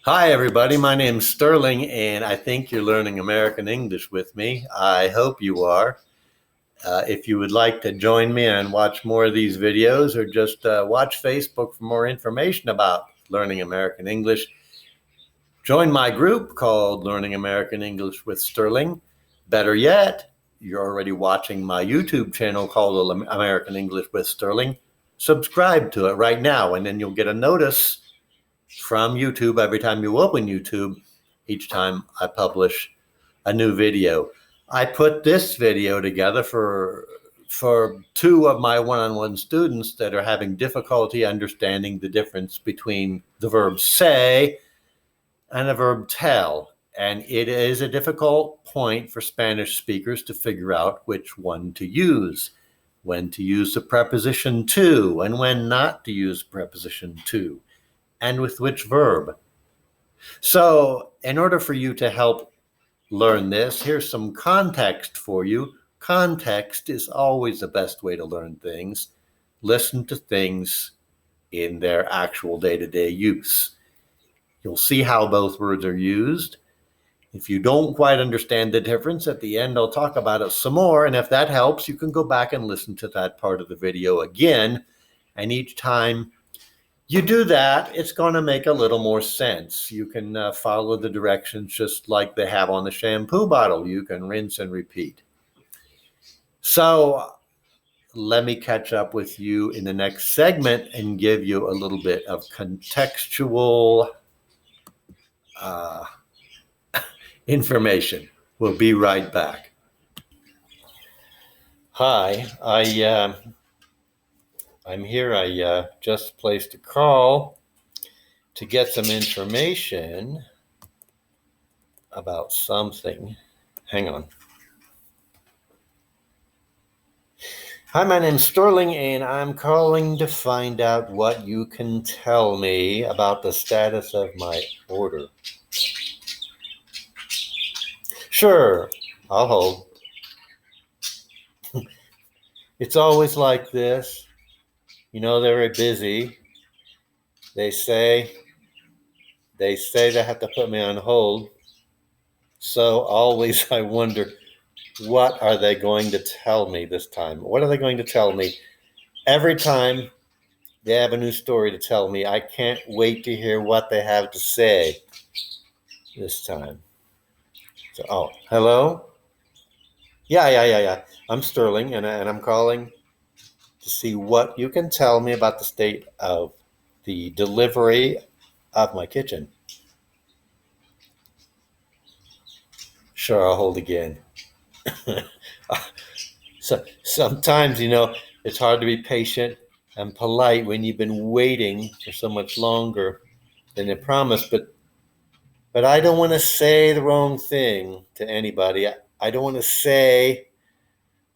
Hi, everybody. My name's Sterling, and I think you're learning American English with me. I hope you are. If you would like to join me and watch more of these videos or just watch Facebook for more information about learning American English, join my group called Learning American English with Sterling. Better yet, you're already watching my YouTube channel called American English with Sterling. Subscribe to it right now, and then you'll get a notice from YouTube every time you open YouTube, each time I publish a new video. I put this video together for two of my one-on-one students that are having difficulty understanding the difference between the verb say and the verb tell. And it is a difficult point for Spanish speakers to figure out which one to use, when to use the preposition to, and when not to use preposition to, and with which verb. So, in order for you to help learn this, here's some context for you. Context is always the best way to learn things. Listen to things in their actual day-to-day use. You'll see how both words are used. If you don't quite understand the difference, at the end I'll talk about it some more, and if that helps, you can go back and listen to that part of the video again, and each time you do that, it's going to make a little more sense. You can follow the directions just like they have on the shampoo bottle. You can rinse and repeat. So let me catch up with you in the next segment and give you a little bit of contextual information. We'll be right back. Hi, I'm here. I just placed a call to get some information about something. Hang on. Hi, my name's Sterling, and I'm calling to find out what you can tell me about the status of my order. Sure, I'll hold. It's always like this. You know, they're very busy. They say they have to put me on hold. So always I wonder, what are they going to tell me this time? What are they going to tell me? Every time they have a new story to tell me, I can't wait to hear what they have to say this time. So, hello? Yeah. I'm Sterling, and I'm calling to see what you can tell me about the state of the delivery of my kitchen. Sure, I'll hold again. So sometimes, it's hard to be patient and polite when you've been waiting for so much longer than they promised. But I don't want to say the wrong thing to anybody. I don't want to say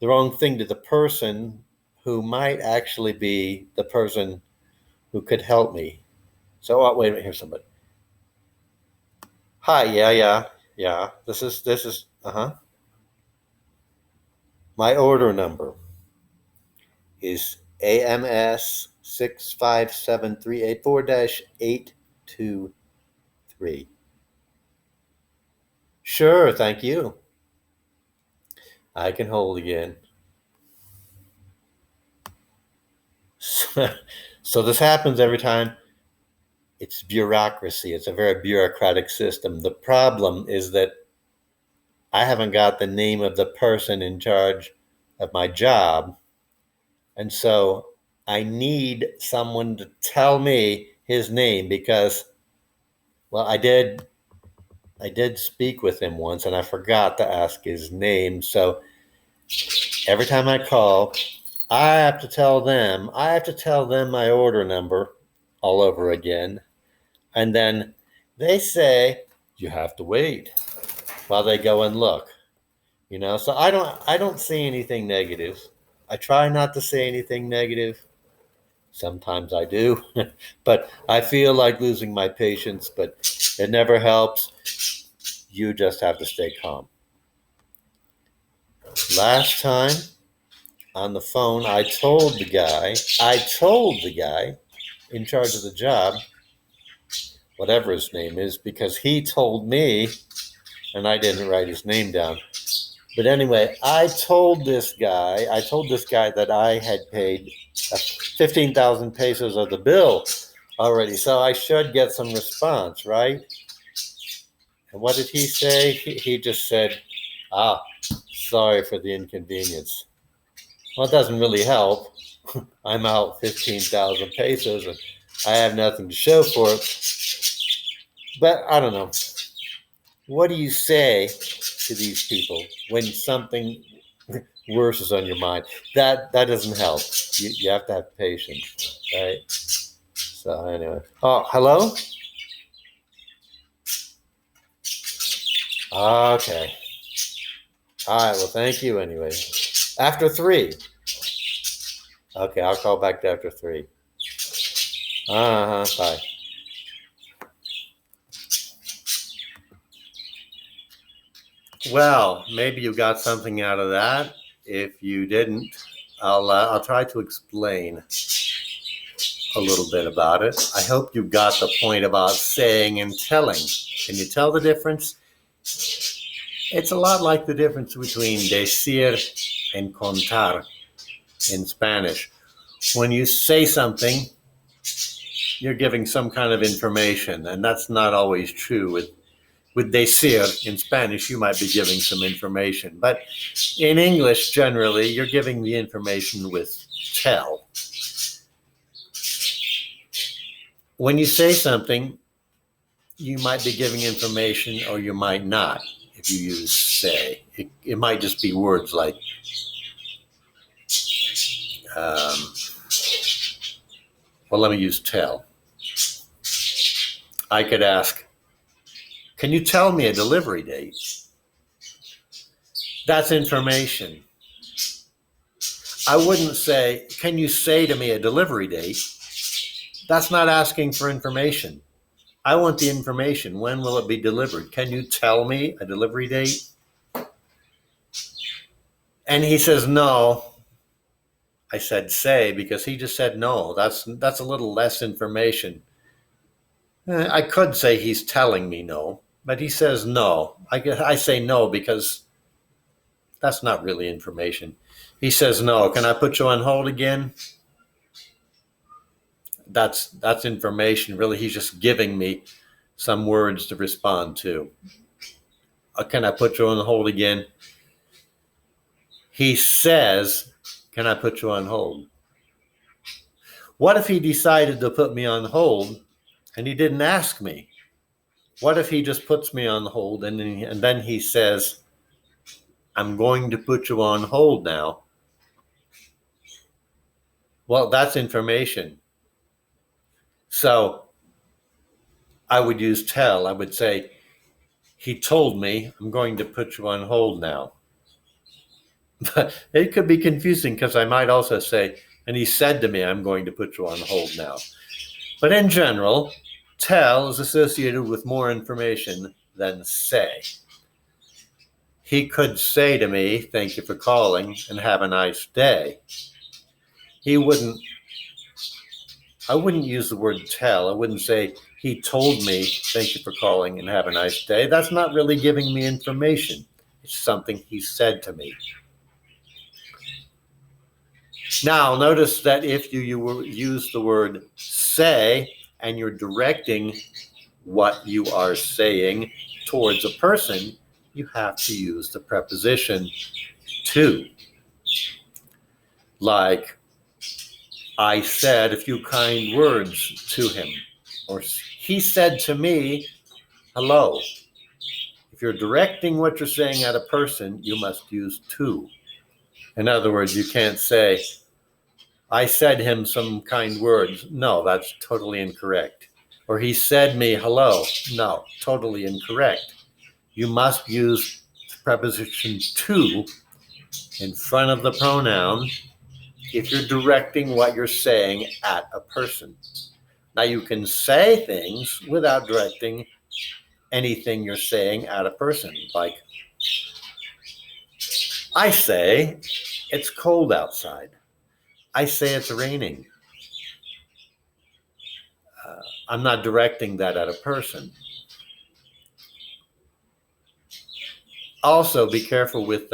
the wrong thing to the person who might actually be the person who could help me. So, wait a minute, here's somebody. Hi, yeah. This is, My order number is AMS 657384-823. Sure, thank you. I can hold again. So this happens every time. It's bureaucracy. It's a very bureaucratic system. The problem is that I haven't got the name of the person in charge of my job. And so I need someone to tell me his name because, well, I did speak with him once and I forgot to ask his name. So every time I call, I have to tell them my order number all over again. And then they say, you have to wait while they go and look. So I don't see anything negative. I try not to say anything negative. Sometimes I do, but I feel like losing my patience, but it never helps. You just have to stay calm. Last time on the phone, I told the guy in charge of the job whatever his name is, because he told me, and I didn't write his name down. But anyway, I told this guy that I had paid 15,000 pesos of the bill already. So I should get some response, right? And what did he say? He just said, sorry for the inconvenience. Well, it doesn't really help. I'm out 15,000 pesos and I have nothing to show for it. But I don't know. What do you say to these people when something worse is on your mind? That doesn't help. You have to have patience, right? So anyway. Oh, hello? Okay. All right. Well, thank you anyway. After 3. Okay, I'll call back after 3. Bye. Well, maybe you got something out of that. If you didn't, I'll try to explain a little bit about it. I hope you got the point about saying and telling. Can you tell the difference? It's a lot like the difference between decir and contar in Spanish. When you say something, you're giving some kind of information, and that's not always true. With decir in Spanish, you might be giving some information, but in English, generally, you're giving the information with tell. When you say something, you might be giving information or you might not if you use say. It might just be words like well, let me use tell. I could ask, can you tell me a delivery date? That's information. I wouldn't say, can you say to me a delivery date? That's not asking for information. I want the information. When will it be delivered? Can you tell me a delivery date? And he says, no. I said say because he just said no. That's a little less information. I could say he's telling me no, but he says no. I say no because that's not really information. He says no. Can I put you on hold again? That's information. Really, he's just giving me some words to respond to. Can I put you on hold again? He says, can I put you on hold? What if he decided to put me on hold and he didn't ask me? What if he just puts me on hold and then he says, I'm going to put you on hold now? Well, that's information. So I would use tell. I would say, he told me I'm going to put you on hold now. But it could be confusing because I might also say, and he said to me, I'm going to put you on hold now. But in general, tell is associated with more information than say. He could say to me, thank you for calling and have a nice day. I wouldn't use the word tell. I wouldn't say, he told me, thank you for calling and have a nice day. That's not really giving me information. It's something he said to me. Now, notice that if you use the word say and you're directing what you are saying towards a person, you have to use the preposition to. Like, I said a few kind words to him, or he said to me, hello. If you're directing what you're saying at a person, you must use to. In other words, you can't say, I said him some kind words. No, that's totally incorrect. Or he said me hello. No, totally incorrect. You must use the preposition to in front of the pronoun if you're directing what you're saying at a person. Now, you can say things without directing anything you're saying at a person. Like, I say, it's cold outside. I say it's raining. I'm not directing that at a person. Also, be careful with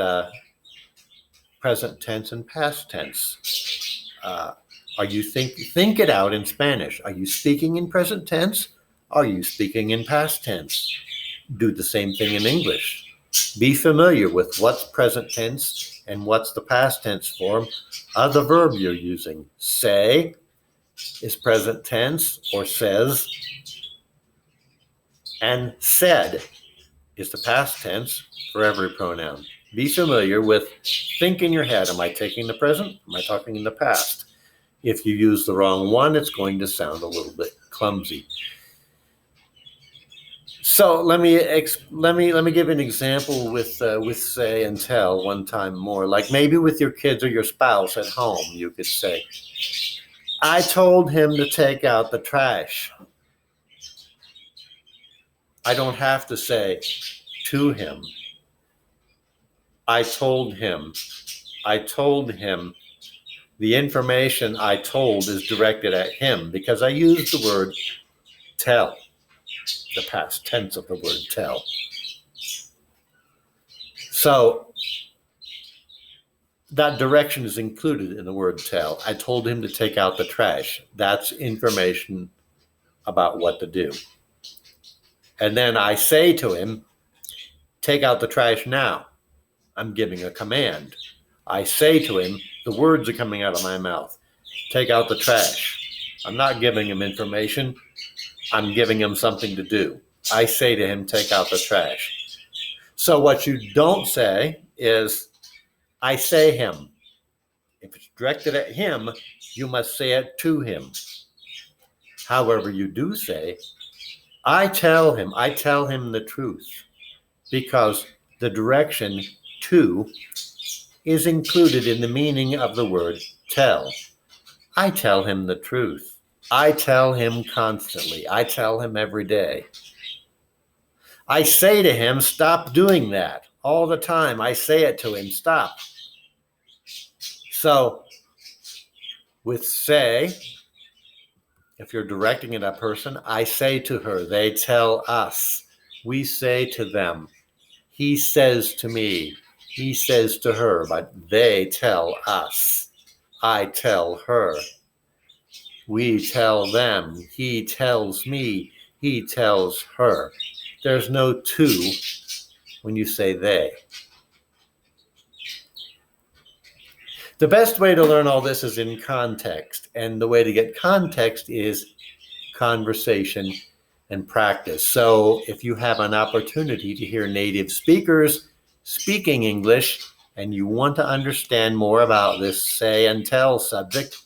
present tense and past tense. Are you think it out in Spanish? Are you speaking in present tense? Are you speaking in past tense? Do the same thing in English. Be familiar with what's present tense and what's the past tense form of the verb you're using. Say is present tense or says, and said is the past tense for every pronoun. Be familiar with, think in your head, am I taking the present? Am I talking in the past? If you use the wrong one, it's going to sound a little bit clumsy. So let me give an example with say and tell one time more. Like maybe with your kids or your spouse at home, you could say, I told him to take out the trash. I don't have to say to him. I told him. The information I told is directed at him because I use the word tell, the past tense of the word tell. So that direction is included in the word tell. I told him to take out the trash. That's information about what to do. And then I say to him, take out the trash now. I'm giving a command. I say to him, the words are coming out of my mouth. Take out the trash. I'm not giving him information. I'm giving him something to do. I say to him, take out the trash. So what you don't say is, I say him. If it's directed at him, you must say it to him. However, you do say, I tell him the truth, because the direction to is included in the meaning of the word tell. I tell him the truth. I tell him constantly. I tell him every day. I say to him, stop doing that all the time. I say it to him, stop. So with say, if you're directing at a person, I say to her, they tell us. We say to them. He says to me. He says to her, but they tell us. I tell her. We tell them. He tells me. He tells her. There's no to when you say they. The best way to learn all this is in context. And the way to get context is conversation and practice. So if you have an opportunity to hear native speakers speaking English and you want to understand more about this say and tell subject,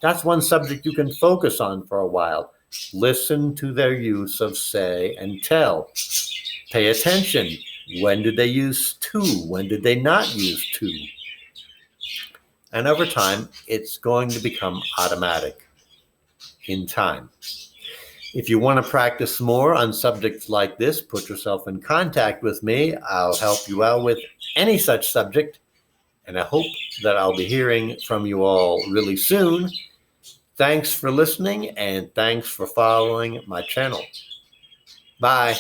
that's one subject you can focus on for a while. Listen to their use of say and tell. Pay attention. When did they use to? When did they not use to? And over time, it's going to become automatic in time. If you want to practice more on subjects like this, put yourself in contact with me. I'll help you out with any such subject. And I hope that I'll be hearing from you all really soon. Thanks for listening, and thanks for following my channel. Bye.